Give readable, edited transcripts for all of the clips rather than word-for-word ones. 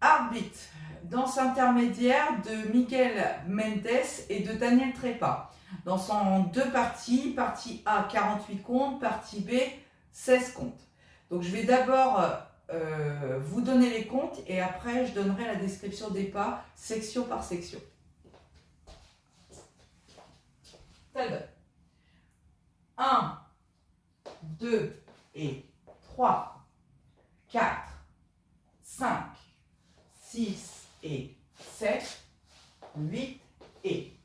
Heartbeat, danse intermédiaire de Miguel Mendes et de Daniel Trepa. Danse en deux parties, partie A 48 comptes, partie B 16 comptes. Donc je vais d'abord vous donner les comptes et après je donnerai la description des pas section par section. Ça donne 1, 2 et 3, 4, 5, 6 et 7, 8 et.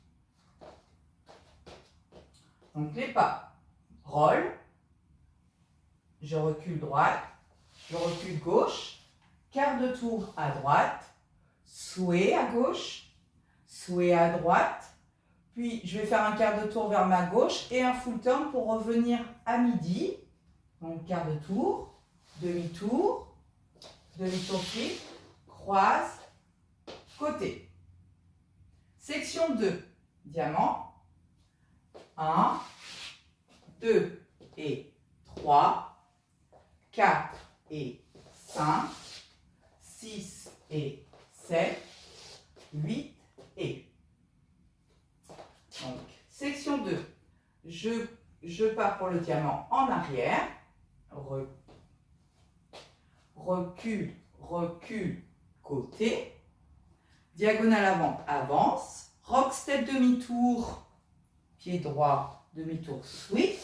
Donc les pas, roll, je recule droite, je recule gauche, quart de tour à droite, sway à gauche, sway à droite, puis je vais faire un quart de tour vers ma gauche et un full turn pour revenir à midi. Donc quart de tour, demi-tour, demi-tour suite, croise, côté. Section 2, diamant. 1, 2 et 3, 4 et 5, 6 et 7, 8 et. Donc, section 2, je pars pour le diamant en arrière, recule, recule, côté, diagonale avant, avance, rock step demi-tour, pied droit, demi-tour, sweep,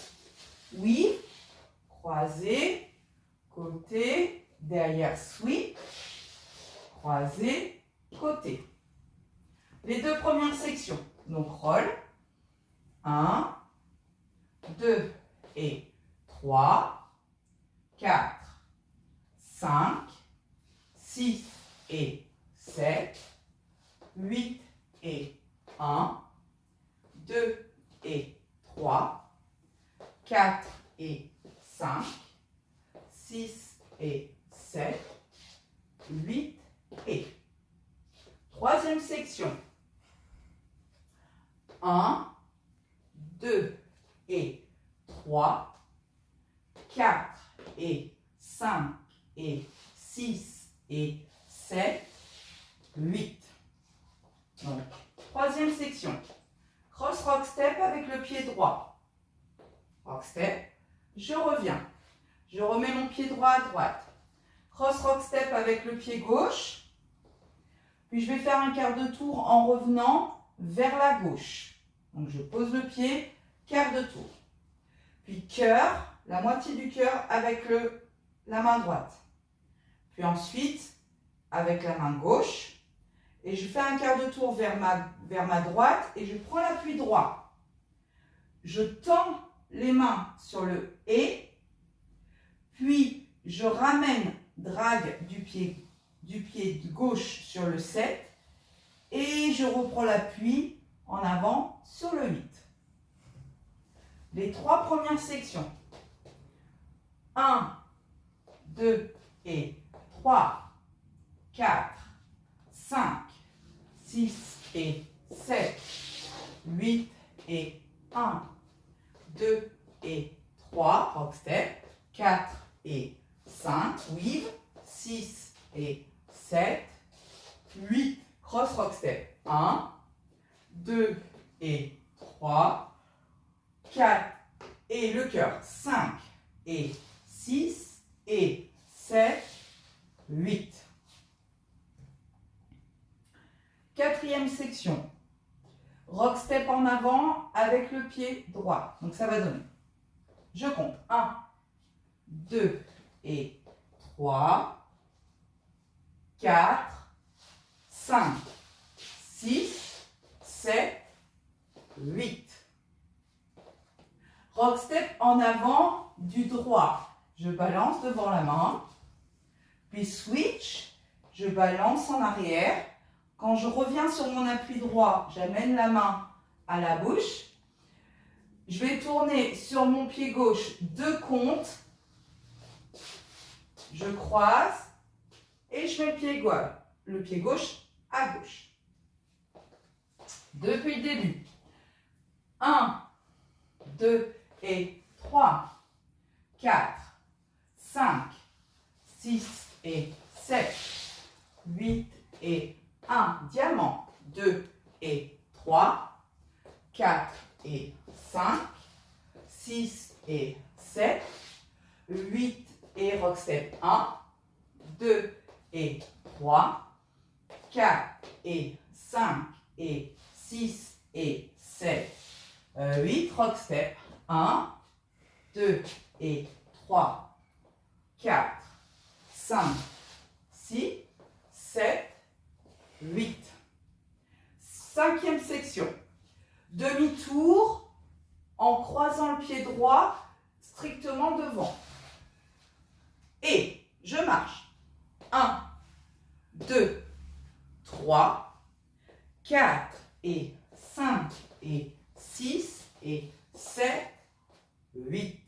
weave, croisé, côté, derrière, sweep, croisé, côté. Les deux premières sections, donc roll, 1, 2 et 3, 4, 5, 6 et 7, 8 et 1, 2 et 3, 4 et 5, 6 et 7, 8 et. Troisième section. 1, 2 et 3, 4 et 5 et 6 et 7, 8. Donc, troisième section. Cross rock step avec le pied droit. Rock step, je reviens. Je remets mon pied droit à droite. Cross rock step avec le pied gauche. Puis je vais faire un quart de tour en revenant vers la gauche. Donc je pose le pied, quart de tour. Puis cœur, la moitié du cœur avec la main droite. Puis ensuite, avec la main gauche, et je fais un quart de tour vers ma droite et je prends l'appui droit. Je tends les mains sur le « et », puis je ramène, drague du pied de gauche sur le 7 et je reprends l'appui en avant sur le 8. Les trois premières sections. 1, 2 et 3, 4, 5, 6 et 7, 8 et 1, 2 et 3, rock step, 4 et 5, weave, 6 et 7, 8, cross rock step, 1, 2 et 3, 4 et le cœur, 5 et 6 et 7, 8. Quatrième section, rock step en avant avec le pied droit. Donc ça va donner, je compte 1, 2 et 3, 4, 5, 6, 7, 8. Rock step en avant du droit. Je balance devant la main, puis switch, je balance en arrière. Quand je reviens sur mon appui droit, j'amène la main à la bouche. Je vais tourner sur mon pied gauche 2 comptes. Je croise et je mets le pied gauche à gauche. Depuis le début. 1, 2 et 3, 4, 5, 6 et 7, 8 et 1, diamant, 2 et 3, 4 et 5, 6 et 7, 8 et rock step 1, 2 et 3, 4 et 5 et 6 et 7, 8, rock step 1, 2 et 3, 4, 5, 6, 7, 8. Cinquième section. Demi-tour en croisant le pied droit strictement devant. Et je marche. 1, 2, 3, 4 et 5 et 6 et 7, 8.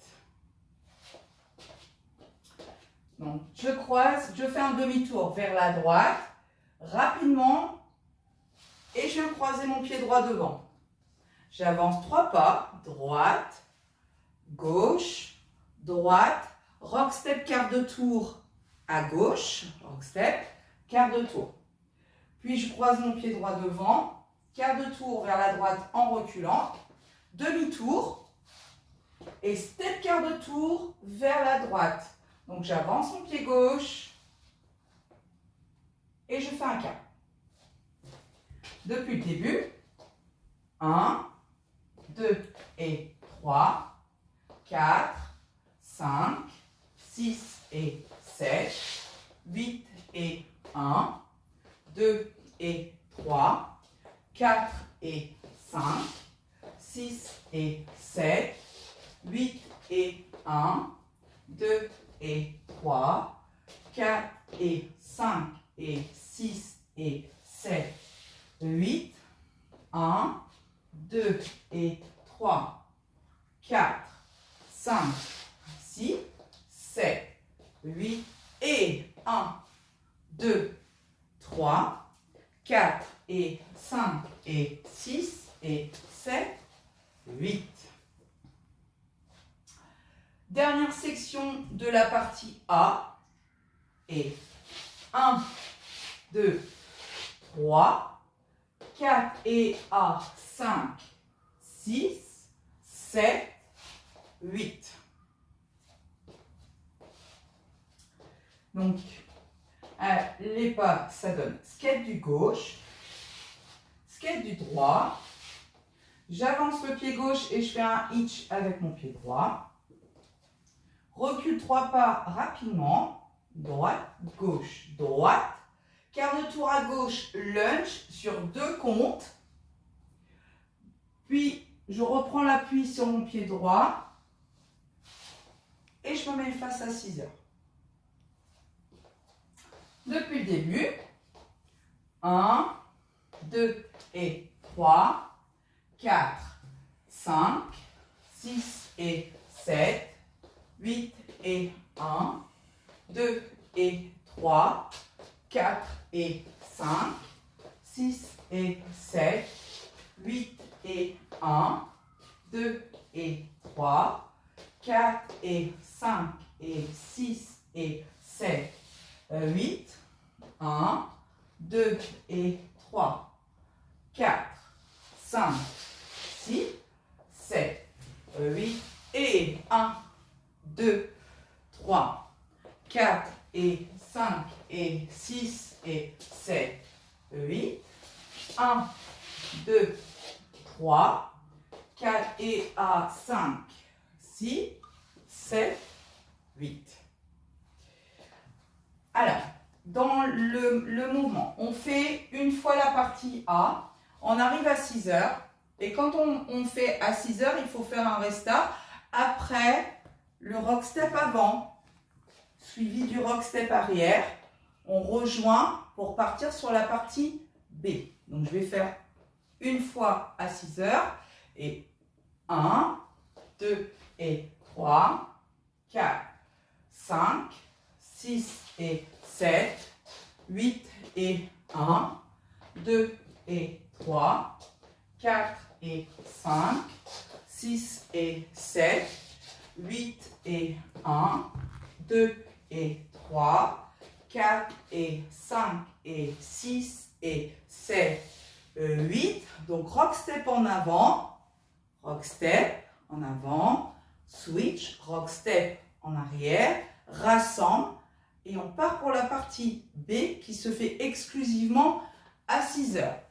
Donc, je croise, je fais un demi-tour vers la droite, rapidement, et je viens croiser mon pied droit devant. J'avance 3 pas, droite, gauche, droite, rock step, quart de tour à gauche, rock step, quart de tour. Puis je croise mon pied droit devant, quart de tour vers la droite en reculant, demi-tour, et step quart de tour vers la droite. Donc j'avance mon pied gauche et je fais un quart. Depuis le début, 1, 2 et 3, 4, 5, 6 et 7, 8 et 1, 2 et 3, 4 et 5, 6 et 7, 8 et 1, 2 et 3, 4 et 5 et 6 et 7, 8, 1, 2 et 3, 4, 5, 6, 7, 8 et 1, 2, 3, 4 et 5 et 6 et 7, 8. Dernière section de la partie A et 1, 2, 3, 4 et A, 5, 6, 7, 8. Donc, les pas, ça donne skate du gauche, skate du droit. J'avance le pied gauche et je fais un hitch avec mon pied droit. Recule 3 pas rapidement. Droite, gauche, droite. Quart de tour à gauche, lunge sur 2 comptes. Puis, je reprends l'appui sur mon pied droit. Et je me mets face à 6 heures. Depuis le début, 1, 2 et 3, 4, 5, 6 et 7, 8 et 1, 2 et 3, 4 et 5, 6 et 7, 8 et 1, 2 et 3, 4 et 5 et 6 et 7, 8, 1, 2 et 3, 4, 5, 6, 7, 8 et 1, 2, 3, 4 et 5 et 6 et 7, 8, 1, 2, 3, 4 et A, 5, 6, 7, 8. Alors, dans le mouvement, on fait une fois la partie A, on arrive à 6 heures, et quand on fait à 6 heures, il faut faire un restart après le rock step avant, suivi du rock step arrière. On rejoint pour partir sur la partie B. Donc, je vais faire une fois à 6 heures, et 1, 2 et 3, 4, 5, 6 et 7, 8 et 1, 2 et 3, 4 et 5, 6 et 7, 8 et 1, 2 et 3, 4 et 5 et 6 et 7, 8. Donc rock step en avant, rock step en avant, switch, rock step en arrière, rassemble et on part pour la partie B qui se fait exclusivement à 6 heures.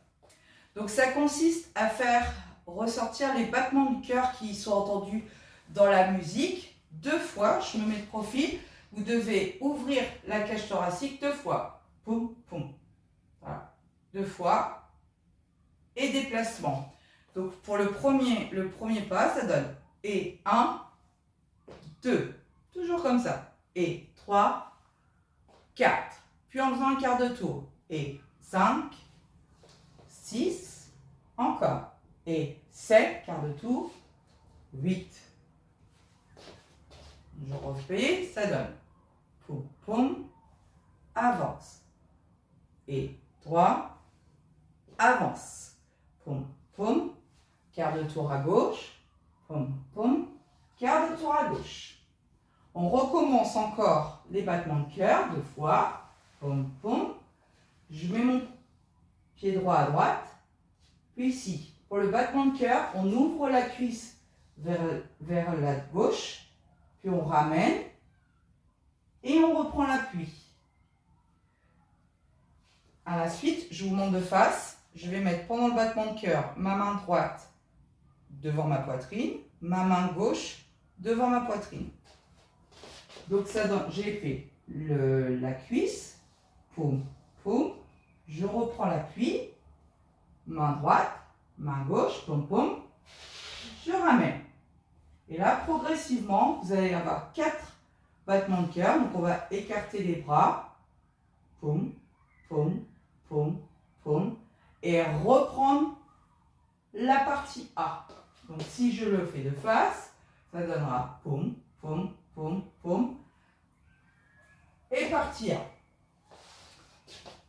Donc ça consiste à faire ressortir les battements du cœur qui sont entendus dans la musique 2 fois. Je me mets de profil. Vous devez ouvrir la cage thoracique 2 fois. Poum, poum. Voilà. 2 fois. Et déplacement. Donc pour le premier pas, ça donne et 1, 2. Toujours comme ça. Et 3, 4. Puis en faisant un quart de tour. Et 5, 6, encore. Et 7, quart de tour, 8. Je refais, ça donne poum, poum, avance. Et 3, avance. Poum, poum, quart de tour à gauche, poum, poum, quart de tour à gauche. On recommence encore les battements de cœur 2 fois, poum, poum. Je mets mon pied droit à droite, puis ici. Pour le battement de cœur, on ouvre la cuisse vers la gauche, puis on ramène et on reprend l'appui. À la suite, je vous montre de face. Je vais mettre pendant le battement de cœur ma main droite devant ma poitrine, ma main gauche devant ma poitrine. Donc ça donne, j'ai fait la cuisse, poum, poum, je reprends l'appui, main droite, main gauche, pom pom, je ramène. Et là, progressivement, vous allez avoir 4 battements de cœur. Donc, on va écarter les bras. Pom, pom, pom, pom. Et reprendre la partie A. Donc, si je le fais de face, ça donnera pom, pom, pom, pom. Et partie A.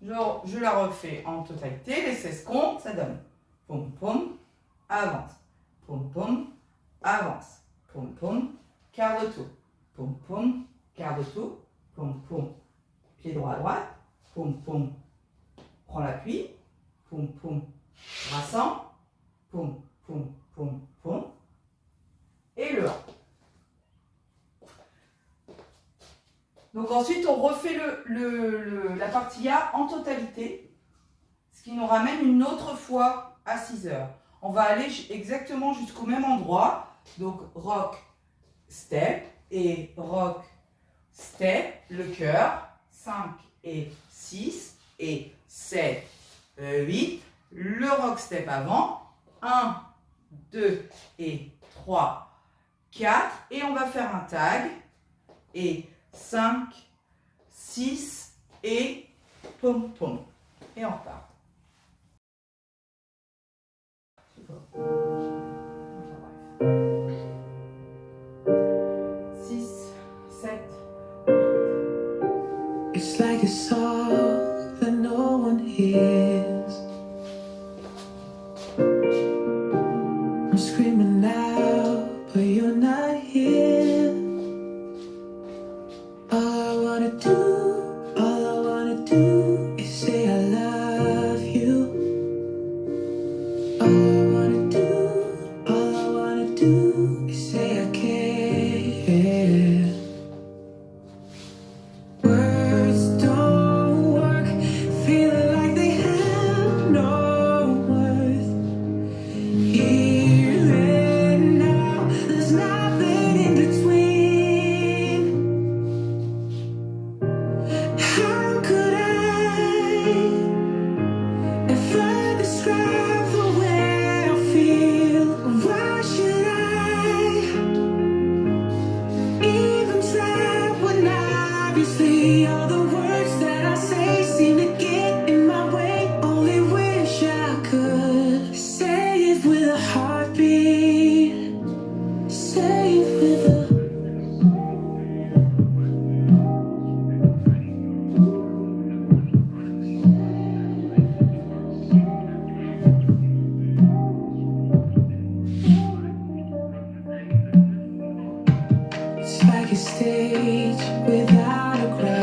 Je la refais en totalité. Les 16 comptes, ça donne pom, pom, avance. Pom, pom, avance. Pom, pom, quart de tour. Pom, pom, quart de tour. Pom, pom, pied droit à droite. Pom, pom, prends l'appui. Pom, pom, rassemble. Pom, pom, pom, pom. Et le 1. Donc ensuite, on refait la partie A en totalité, ce qui nous ramène une autre fois à 6 heures. On va aller exactement jusqu'au même endroit. Donc rock, step et rock, step, le cœur, 5 et 6 et 7, 8, le rock step avant, 1, 2 et 3, 4, et on va faire un tag, et 5, 6 et pom pom. Et on repart. 6, 7, 8. It's like a song that no one hears. I'm screaming out, but you're not here. All I wanna do is say I love you. All I wanna do is say I care. Words don't work, feeling like they have no worth. Here and now, there's nothing in between. How could I ever describe the way I feel? Why should I even try when obviously all the words that I say seem to get in my way? Only wish I could say it with a heartbeat. Say it with a It's like a stage without a crowd.